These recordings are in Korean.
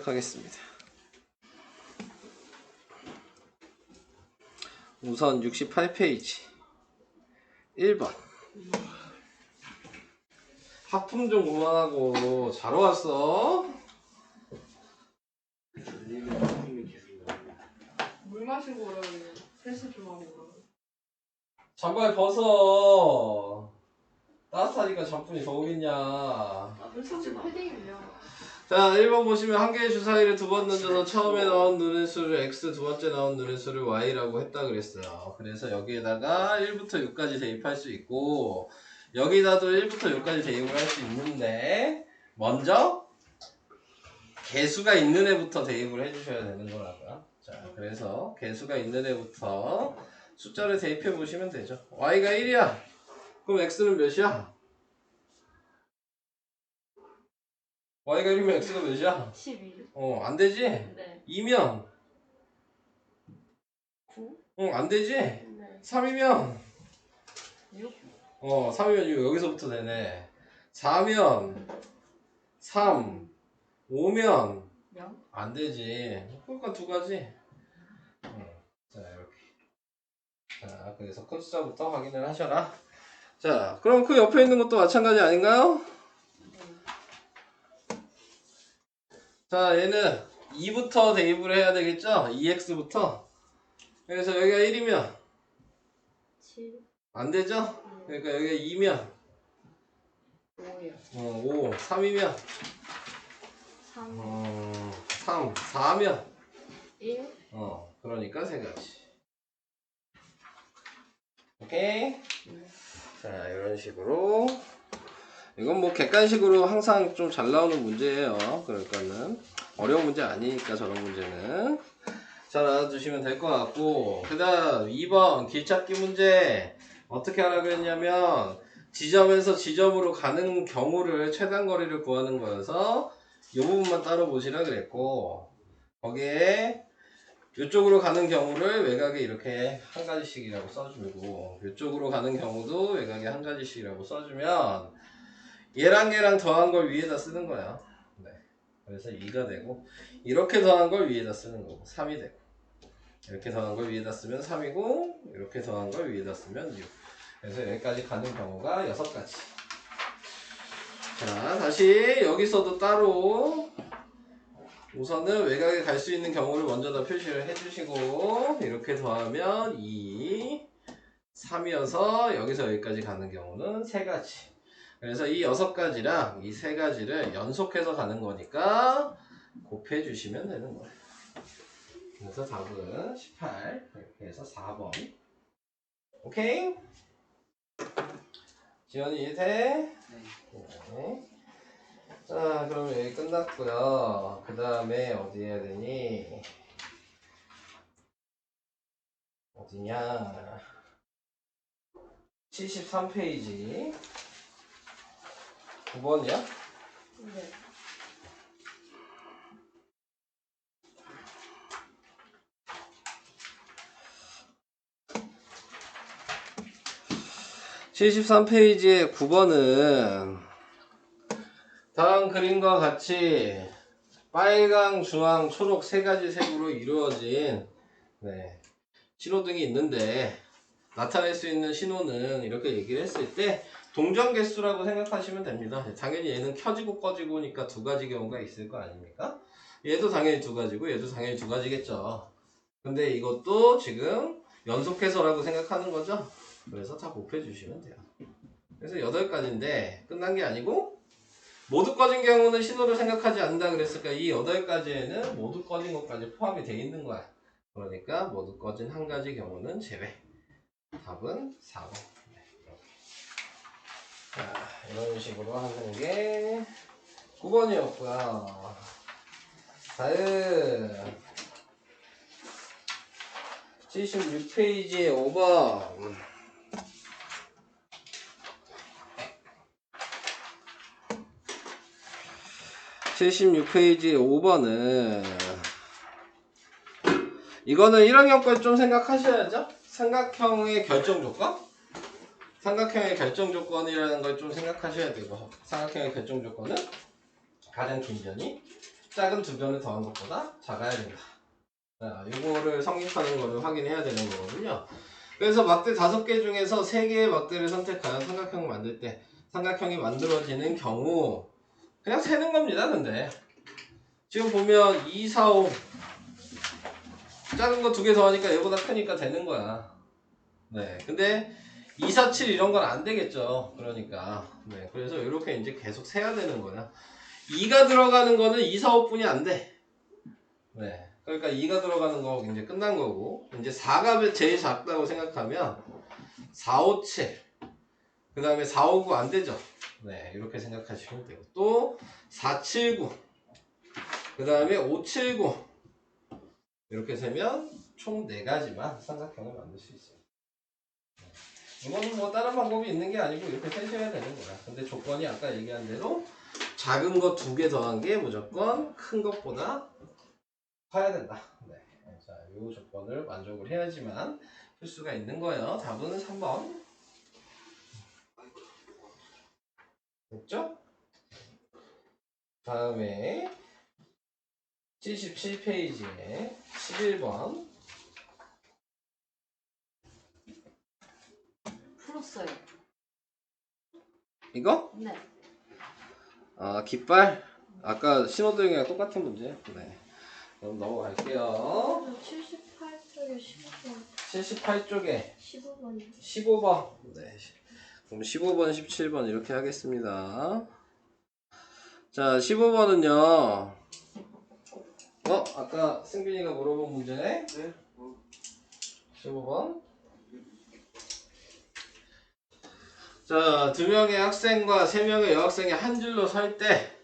하겠습니다. 우선 68페이지 1번 하품 좀 그만하고 자러 왔어? 물 마시고 오라고 세수 좀 하고 오라고. 잠바를 벗어. 따뜻하니까 잠뿐이 더우겠냐. 솔직히 패딩이냐. 자, 1번 보시면 한 개의 주사위를 두 번 던져서 처음에 나온 누른수를 x, 두 번째 나온 누른수를 y라고 했다 그랬어요. 그래서 여기에다가 1부터 6까지 대입할 수 있고 여기다도 1부터 6까지 대입을 할 수 있는데 먼저 개수가 있는 애부터 대입을 해주셔야 되는 거라고요. 자, 그래서 개수가 있는 애부터 숫자를 대입해 보시면 되죠. y가 1이야. 그럼 x는 몇이야? y가 1이면 x가 몇이야? 12. 안 되지? 네. 2면 9. 안 되지? 네. 3이면 6. 3이면 6 여기서부터 되네. 4면 3 5면 0. 안 되지. 그러니까 두 가지. 자, 이렇게. 자, 그래서 큰 숫자부터 확인을 하셔라. 자, 그럼 그 옆에 있는 것도 마찬가지 아닌가요? 자, 얘는 2부터 대입을 해야 되겠죠? 2x부터. 그래서 여기가 1이면 7. 안 되죠? 그러니까 여기가 2면 5요. 5, 3이면 3. 3, 4면 1. 그러니까 세 가지. 오케이? 자, 이런 식으로. 이건 뭐 객관식으로 항상 좀 잘 나오는 문제예요. 그러니까는 어려운 문제 아니니까 저런 문제는 잘 알아두시면 될 것 같고, 그 다음 2번 길찾기 문제 어떻게 하라고 했냐면 지점에서 지점으로 가는 경우를 최단 거리를 구하는 거여서 이 부분만 따로 보시라 그랬고, 거기에 이쪽으로 가는 경우를 외곽에 이렇게 한 가지씩이라고 써주고 이쪽으로 가는 경우도 외곽에 한 가지씩이라고 써주면 얘랑 더한 걸 위에다 쓰는 거야. 네. 그래서 2가 되고 이렇게 더한 걸 위에다 쓰는 거고 3이 되고 이렇게 더한 걸 위에다 쓰면 3이고 이렇게 더한 걸 위에다 쓰면 6. 그래서 여기까지 가는 경우가 6가지. 자, 다시 여기서도 따로 우선은 외곽에 갈 수 있는 경우를 먼저 다 표시를 해주시고 이렇게 더하면 2, 3이어서 여기서 여기까지 가는 경우는 3가지. 그래서 이 6가지랑 이 3가지를 연속해서 가는 거니까 곱해 주시면 되는 거예요. 그래서 답은 18 이렇게 해서 4번. 오케이? 지연이 이해돼? 네. 자, 그럼 여기 끝났고요. 그 다음에 어디 해야 되니? 어디냐? 73페이지 9번이야? 네. (73페이지의) 9번은 다음 그림과 같이 빨강, 주황, 초록 세 가지 색으로 이루어진 신호등이 있는데 나타낼 수 있는 신호는 이렇게 얘기를 했을 때 동전 개수라고 생각하시면 됩니다. 당연히 얘는 켜지고 꺼지고니까 두 가지 경우가 있을 거 아닙니까? 얘도 당연히 두 가지고 얘도 당연히 두 가지겠죠. 근데 이것도 지금 연속해서라고 생각하는 거죠. 그래서 다 곱해 주시면 돼요. 그래서 8가지인데 끝난 게 아니고 모두 꺼진 경우는 신호를 생각하지 않는다 그랬으니까 이 8가지에는 모두 꺼진 것까지 포함이 되어 있는 거야. 그러니까 모두 꺼진 한 가지 경우는 제외. 답은 4번. 네, 이렇게. 자, 이런 식으로 하는 게 9번이었고요. 다음 76페이지에 5번. (76페이지) 5번은 이거는 1학년 걸 좀 생각하셔야죠. 삼각형의 결정 조건? 삼각형의 결정 조건이라는 걸 좀 생각하셔야 되고, 삼각형의 결정 조건은 가장 긴 변이 작은 두 변을 더한 것보다 작아야 된다. 자, 요거를 성립하는 거를 확인해야 되는 거거든요. 그래서 막대 5개 중에서 3개의 막대를 선택하여 삼각형을 만들 때 삼각형이 만들어지는 경우 그냥 세는 겁니다. 근데 지금 보면 2, 4, 5 작은 거 2개 더하니까 얘보다 크니까 되는 거야. 네, 근데 2, 4, 7 이런 건 안 되겠죠. 그러니까 네, 그래서 이렇게 이제 계속 세야 되는 거야. 2가 들어가는 거는 2, 4, 5뿐이 안 돼. 네. 그러니까 2가 들어가는 거 이제 끝난 거고, 이제 4가 제일 작다고 생각하면 4, 5, 7. 그 다음에 4, 5, 9 안 되죠. 네. 이렇게 생각하시면 되고. 또 4, 7, 9. 그 다음에 5, 7, 9. 이렇게 세면 총 4가지만 삼각형을 만들 수 있어요. 이거는 뭐 다른 방법이 있는 게 아니고 이렇게 세셔야 되는 거야. 근데 조건이 아까 얘기한 대로 작은 거 2개 더한 게 무조건 큰 것보다 커야 된다. 네. 자, 이 조건을 만족을 해야지만 풀 수가 있는 거예요. 답은 3번. 됐죠? 다음에 77페이지에 11번. 풀었어요. 이거? 네. 아, 깃발? 아까 신호등이랑 똑같은 문제. 네. 그럼 넘어갈게요. 78쪽에 15번. 78쪽에 15번이요. 15번. 네. 그럼 15번, 17번 이렇게 하겠습니다. 자, 15번은요. 아까 승빈이가 물어본 문제네? 네. 15번. 자, 2명의 학생과 3명의 여학생이 한 줄로 설 때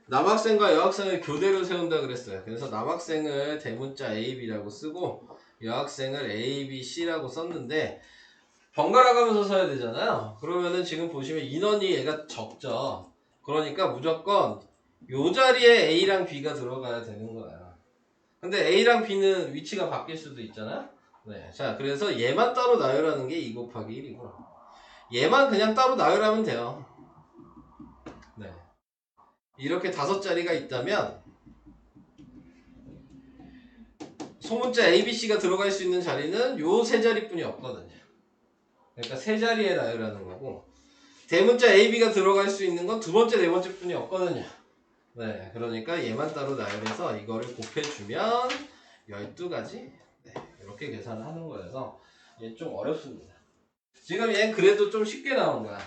남학생과 여학생을 교대로 세운다 그랬어요. 그래서 남학생을 대문자 AB라고 쓰고 여학생을 ABC라고 썼는데 번갈아 가면서 써야 되잖아요. 그러면은 지금 보시면 인원이 얘가 적죠. 그러니까 무조건 요 자리에 A랑 B가 들어가야 되는 거야. 근데 A랑 B는 위치가 바뀔 수도 있잖아요. 네. 자, 그래서 얘만 따로 나열하는 게 2 곱하기 1이고 얘만 그냥 따로 나열하면 돼요. 네. 이렇게 5자리가 있다면 소문자 ABC가 들어갈 수 있는 자리는 요 3자리뿐이 없거든요. 그러니까 3자리에 나열하는 거고 대문자 AB가 들어갈 수 있는 건 2번째, 4번째 뿐이 없거든요. 네, 그러니까 얘만 따로 나열해서 이거를 곱해주면 12가지 네, 이렇게 계산을 하는 거여서 얘는 좀 어렵습니다. 지금 얘는 그래도 좀 쉽게 나온 거야.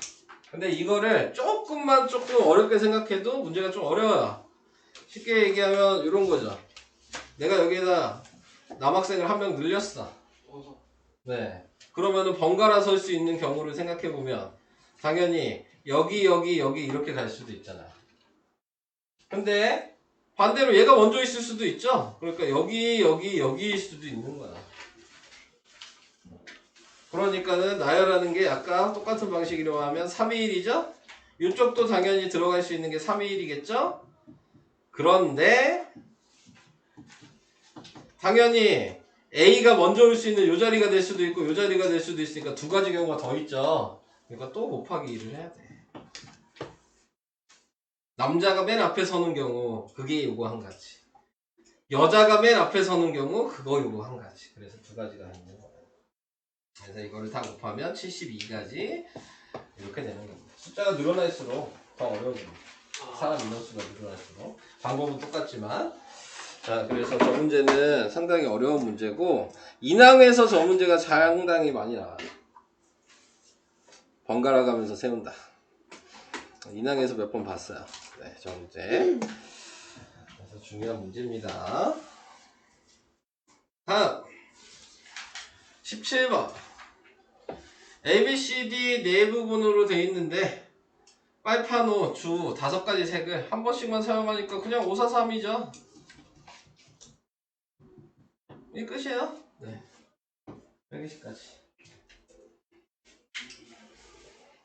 근데 이거를 조금 어렵게 생각해도 문제가 좀 어려워요. 쉽게 얘기하면 이런 거죠. 내가 여기에다 남학생을 1명 늘렸어. 네. 그러면은 번갈아 설 수 있는 경우를 생각해 보면 당연히 여기 이렇게 갈 수도 있잖아요. 근데 반대로 얘가 먼저 있을 수도 있죠. 그러니까 여기일 수도 있는 거야. 그러니까는 나열하는 게 아까 똑같은 방식으로 하면 3의 1이죠? 이쪽도 당연히 들어갈 수 있는 게 3의 1이겠죠? 그런데 당연히 A가 먼저 올 수 있는 요 자리가 될 수도 있고 요 자리가 될 수도 있으니까 2가지 경우가 더 있죠. 그러니까 또 곱하기 2를 해야 돼. 남자가 맨 앞에 서는 경우 그게 요거 한 가지. 여자가 맨 앞에 서는 경우 그거 요거 한 가지. 그래서 2가지가 있는 거예요. 그래서 이거를 다 곱하면 72가지 이렇게 되는 겁니다. 숫자가 늘어날수록 더 어려워집니다. 사람 인원수가 늘어날수록 방법은 똑같지만 자, 그래서 저 문제는 상당히 어려운 문제고 인항에서 저 문제가 상당히 많이 나와요. 번갈아 가면서 세운다. 인항에서 몇 번 봤어요. 네, 저 문제. 그래서 중요한 문제입니다. 다음 17번 ABCD 네 부분으로 되어 있는데 빨판호 주 5가지 색을 한 번씩만 사용하니까 그냥 543이죠. 이게 끝이에요. 네. 120까지.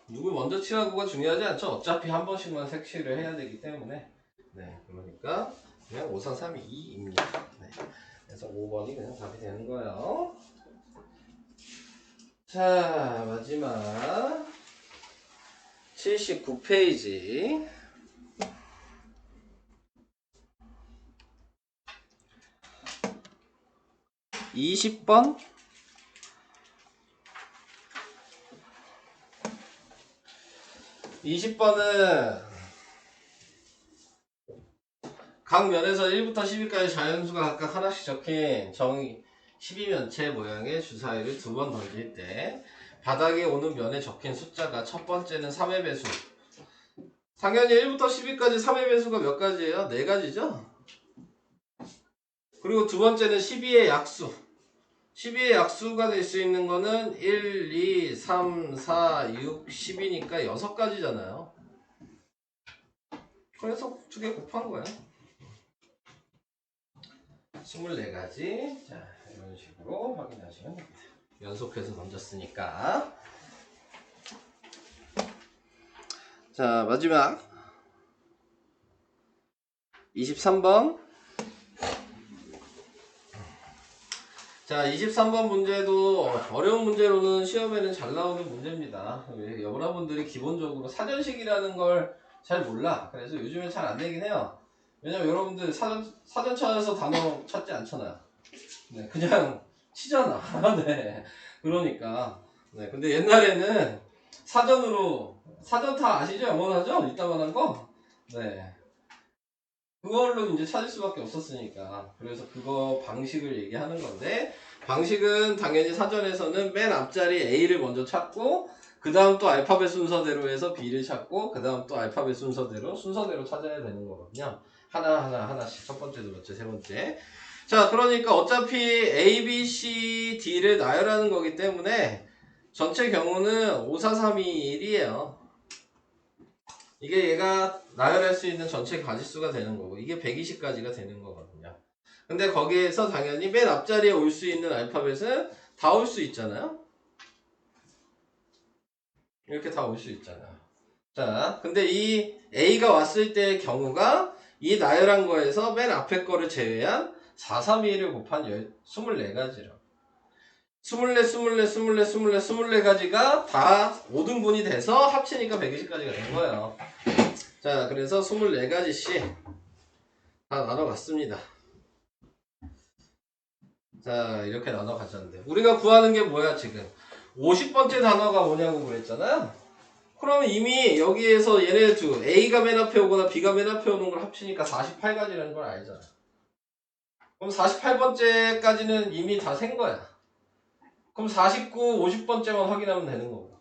누구 먼저 칠하고가 중요하지 않죠. 어차피 한 번씩만 색칠을 해야 되기 때문에. 네. 그러니까 그냥 543-2입니다. 네. 그래서 5번이 그냥 답이 되는 거예요. 자, 마지막 79페이지 20번 각 면에서 1부터 10까지 자연수가 각각 하나씩 적힌 정의 12면체 모양의 주사위를 2번 던질 때 바닥에 오는 면에 적힌 숫자가 첫 번째는 3의 배수. 당연히 1부터 10까지 3의 배수가 몇 가지예요? 4가지죠? 그리고 두 번째는 12의 약수. 12의 약수가 될 수 있는 거는 1, 2, 3, 4, 6, 10이니까 6가지잖아요. 그래서 2개 곱한 거예요. 24가지. 자, 이런 식으로 확인하시면 됩니다. 연속해서 던졌으니까. 자, 마지막 23번. 자, 23번 문제도 어려운 문제로는 시험에는 잘 나오는 문제입니다. 여러분들이 기본적으로 사전식이라는 걸 잘 몰라. 그래서 요즘엔 잘 안 되긴 해요. 왜냐면 여러분들 사전 찾아서 단어 찾지 않잖아요. 네, 그냥 치잖아. 네. 그러니까. 네, 근데 옛날에는 사전 다 아시죠? 영원하죠? 이따만 한 거? 네. 그걸로 이제 찾을 수밖에 없었으니까. 그래서 그거 방식을 얘기하는 건데, 방식은 당연히 사전에서는 맨 앞자리 A를 먼저 찾고, 그 다음 또 알파벳 순서대로 해서 B를 찾고, 그 다음 또 알파벳 순서대로 찾아야 되는 거거든요. 하나씩. 첫 번째, 두 번째, 세 번째. 자, 그러니까 어차피 A, B, C, D를 나열하는 거기 때문에 전체 경우는 5, 4, 3, 2, 1이에요. 이게 얘가 나열할 수 있는 전체 가지수가 되는 거고, 이게 120가지가 되는 거거든요. 근데 거기에서 당연히 맨 앞자리에 올 수 있는 알파벳은 다 올 수 있잖아요. 이렇게 다 올 수 있잖아요. 자, 근데 이 A가 왔을 때의 경우가 이 나열한 거에서 맨 앞에 거를 제외한 4, 3, 2, 1을 곱한 24가지라고. 24가지가 다 5등분이 돼서 합치니까 120가지가 된 거예요. 자, 그래서 24가지씩 다 나눠갔습니다. 자, 이렇게 나눠가졌는데 우리가 구하는 게 뭐야 지금? 50번째 단어가 뭐냐고 그랬잖아요. 그러면 이미 여기에서 얘네 두 A가 맨 앞에 오거나 B가 맨 앞에 오는 걸 합치니까 48가지라는 걸 알잖아. 그럼 48번째까지는 이미 다 센 거야. 그럼 49, 50번째만 확인하면 되는 거고.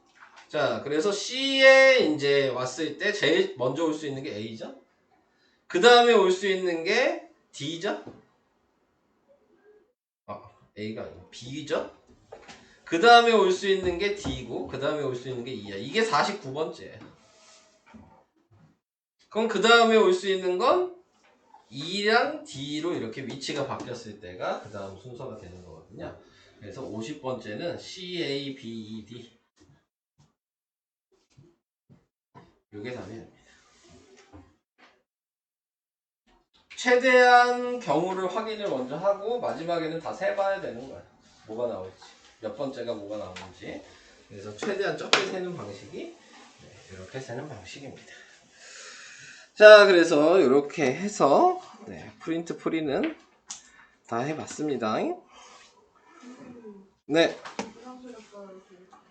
자, 그래서 C에 이제 왔을 때 제일 먼저 올 수 있는 게 A죠. 그 다음에 올 수 있는 게 D죠. A가 아니고 B죠. 그 다음에 올 수 있는 게 D고 그 다음에 올 수 있는 게 E야. 이게 49번째예요. 그럼 그 다음에 올 수 있는 건 E랑 D로 이렇게 위치가 바뀌었을 때가 그 다음 순서가 되는 거거든요. 그래서 50번째는 C, A, B, E, D. 이게 답이 됩니다. 최대한 경우를 확인을 먼저 하고 마지막에는 다 세봐야 되는 거야. 뭐가 나올지, 몇 번째가 뭐가 나오는지. 그래서 최대한 적게 세는 방식이 이렇게 세는 방식입니다. 자, 그래서 이렇게 해서 프린트 프리는 다 해봤습니다. 네.